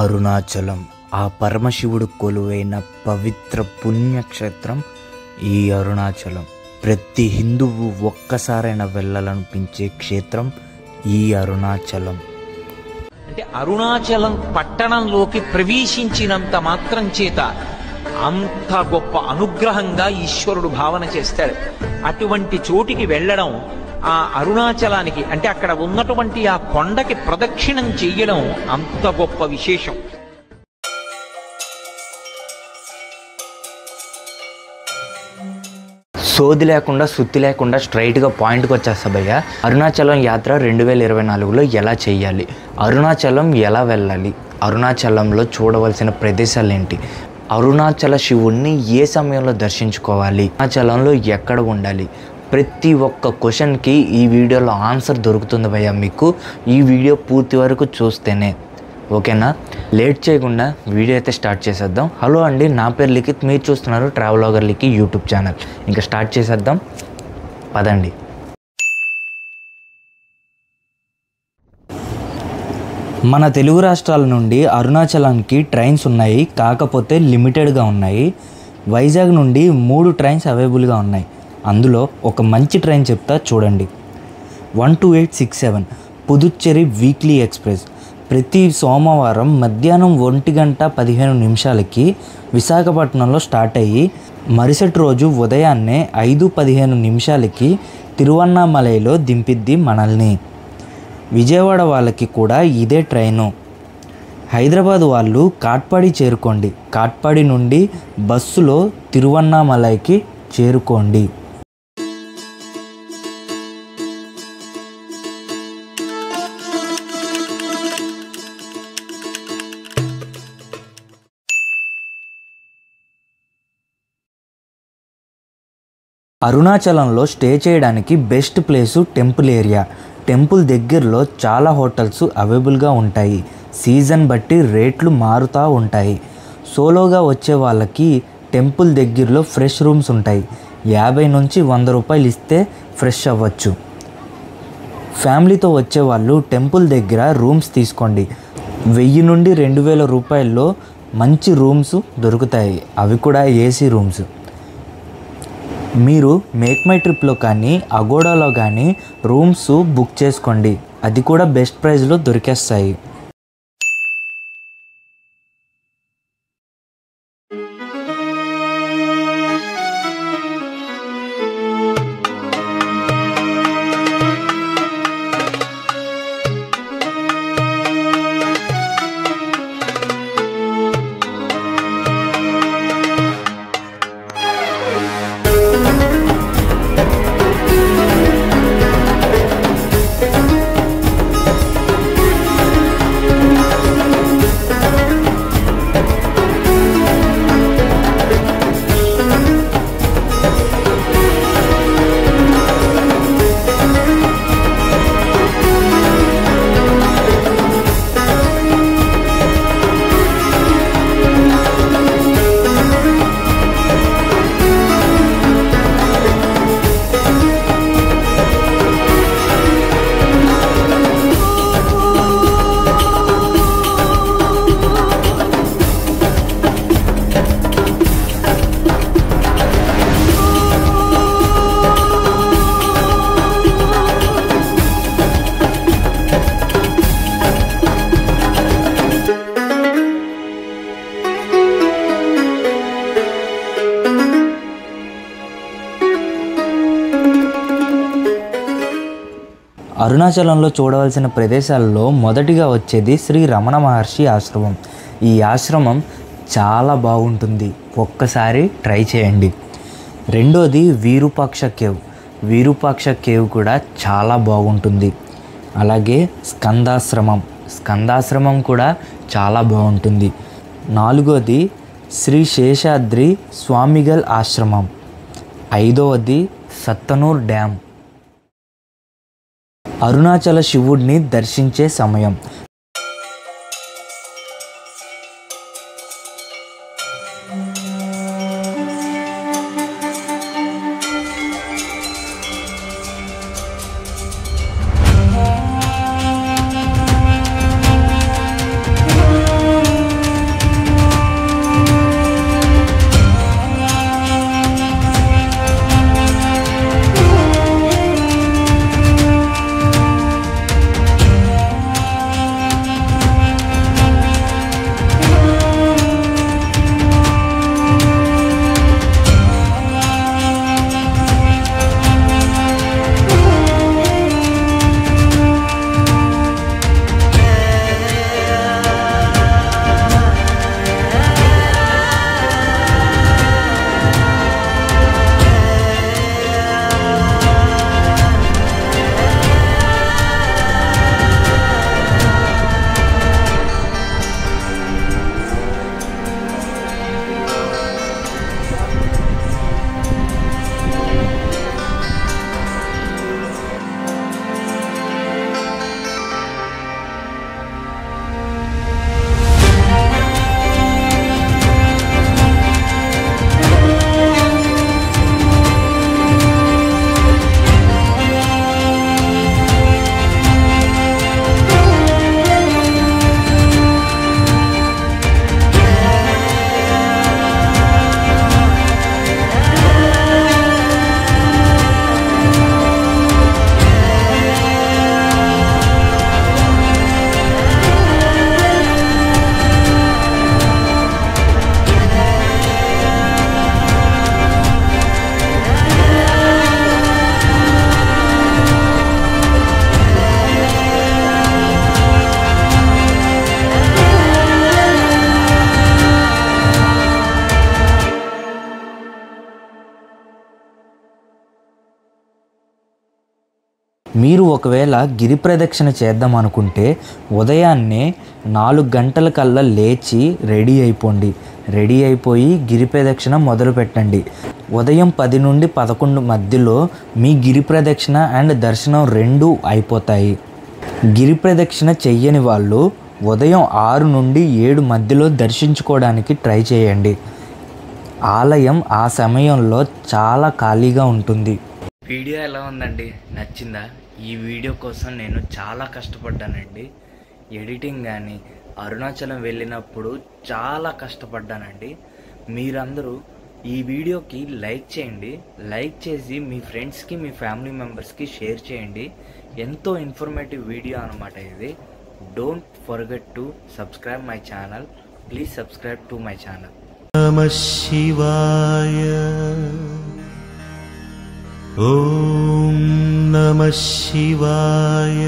అరుణాచలం ఆ పరమశివుడు కొలువైన పవిత్ర పుణ్యక్షేత్రం ఈ అరుణాచలం. ప్రతి హిందువు ఒక్కసారైనా వెళ్ళాలనిపించే క్షేత్రం ఈ అరుణాచలం. అంటే అరుణాచలం పట్టణంలోకి ప్రవేశించినంత మాత్రం చేత అంత గొప్ప అనుగ్రహంగా ఈశ్వరుడు భావన చేస్తాడు. అటువంటి చోటికి వెళ్ళడం, ఆ అరుణాచలానికి అంటే అక్కడ ఉన్నటువంటి ఆ కొండకి ప్రదక్షిణం చెయ్యడం అంత గొప్ప విశేషం. సోది లేకుండా సుత్తి లేకుండా స్ట్రైట్గా పాయింట్కి వచ్చేస్తా భయ్య. అరుణాచలం యాత్ర 2024లో ఎలా చేయాలి, అరుణాచలం ఎలా వెళ్ళాలి, అరుణాచలంలో చూడవలసిన ప్రదేశాలు ఏంటి, అరుణాచల శివుణ్ణి ఏ సమయంలో దర్శించుకోవాలి, అరుణాచలంలో ఎక్కడ ఉండాలి, ప్రతి ఒక్క క్వశ్చన్కి ఈ వీడియోలో ఆన్సర్ దొరుకుతుంది భయ్య మీకు. ఈ వీడియో పూర్తి వరకు చూస్తేనే ఓకేనా. లేట్ చేయకుండా వీడియో అయితే స్టార్ట్ చేసేద్దాం. హలో అండి, నా పేరు లిఖిత్, మీరు చూస్తున్నారు ట్రావెలాగర్ లిఖిత్ యూట్యూబ్ ఛానల్. ఇంకా స్టార్ట్ చేసేద్దాం పదండి. మన తెలుగు రాష్ట్రాల నుండి అరుణాచలానికి ట్రైన్స్ ఉన్నాయి, కాకపోతే లిమిటెడ్గా ఉన్నాయి. వైజాగ్ నుండి 3 ట్రైన్స్ అవైలబుల్గా ఉన్నాయి. అందులో ఒక మంచి ట్రైన్ చెప్తా చూడండి. 12867 పుదుచ్చేరి వీక్లీ ఎక్స్ప్రెస్. ప్రతి సోమవారం మధ్యాహ్నం 1:15 విశాఖపట్నంలో స్టార్ట్ అయ్యి మరుసటి రోజు ఉదయాన్నే 5:15 తిరువన్నామలైలో దింపిద్ది మనల్ని. విజయవాడ వాళ్ళకి కూడా ఇదే ట్రైను. హైదరాబాద్ వాళ్ళు కాట్పాడి చేరుకోండి, కాట్పాడి నుండి బస్సులో తిరువన్నామలైకి చేరుకోండి. అరుణాచలంలో స్టే చేయడానికి best place temple area. Temple దగ్గరలో చాలా హోటల్స్ అవైలబుల్గా ఉంటాయి. సీజన్ బట్టి రేట్లు మారుతూ ఉంటాయి. సోలోగా వచ్చే వాళ్ళకి టెంపుల్ దగ్గరలో ఫ్రెష్ రూమ్స్ ఉంటాయి. 50 నుంచి 100 రూపాయలు ఇస్తే ఫ్రెష్ అవ్వచ్చు. ఫ్యామిలీతో వచ్చేవాళ్ళు టెంపుల్ దగ్గర రూమ్స్ తీసుకోండి. 1000 నుండి 2000 రూపాయల్లో మంచి రూమ్స్ దొరుకుతాయి, అవి కూడా ఏసీ రూమ్స్. మీరు మేక్ మై ట్రిప్లో కానీ అగోడాలో కానీ రూమ్స్ బుక్ చేసుకోండి, అది కూడా బెస్ట్ ప్రైస్లో దొరికేస్తాయి. అరుణాచలంలో చూడవలసిన ప్రదేశాల్లో మొదటిగా వచ్చేది శ్రీ రమణ మహర్షి ఆశ్రమం. ఈ ఆశ్రమం చాలా బాగుంటుంది, ఒక్కసారి ట్రై చేయండి. రెండోది విరూపాక్ష కేవ్. విరూపాక్ష కేవ్ కూడా చాలా బాగుంటుంది. అలాగే స్కందాశ్రమం కూడా చాలా బాగుంటుంది. నాలుగోది శ్రీ శేషాద్రి స్వామిగల్ ఆశ్రమం. ఐదవది సత్తనూర్ డ్యామ్. అరుణాచల శివుడిని దర్శించే సమయం. మీరు ఒకవేళ గిరి ప్రదక్షిణ చేద్దాం అనుకుంటే ఉదయాన్నే 4 గంటలకల్లా లేచి రెడీ అయిపోండి. రెడీ అయిపోయి గిరి ప్రదక్షిణ మొదలు పెట్టండి. ఉదయం 10 నుండి 11 మధ్యలో మీ గిరి ప్రదక్షిణ అండ్ దర్శనం 2 అయిపోతాయి. గిరి ప్రదక్షిణ చెయ్యని వాళ్ళు ఉదయం 6 నుండి 7 మధ్యలో దర్శించుకోవడానికి ట్రై చేయండి. ఆలయం ఆ సమయంలో చాలా ఖాళీగా ఉంటుంది. వీడియో ఎలా ఉందండి? నచ్చిందా? ఈ వీడియో కోసం నేను చాలా కష్టపడ్డానండి. ఎడిటింగ్ కానీ అరుణాచలం వెళ్ళినప్పుడు చాలా కష్టపడ్డానండి. మీరందరూ ఈ వీడియోకి లైక్ చేయండి. లైక్ చేసి మీ ఫ్రెండ్స్కి మీ ఫ్యామిలీ మెంబర్స్కి షేర్ చేయండి. ఎంతో ఇన్ఫర్మేటివ్ వీడియో అనమాట ఇది. Don't forget to subscribe my channel. Please subscribe to my channel. నమః శివాయ. ఓం నమః శివాయ.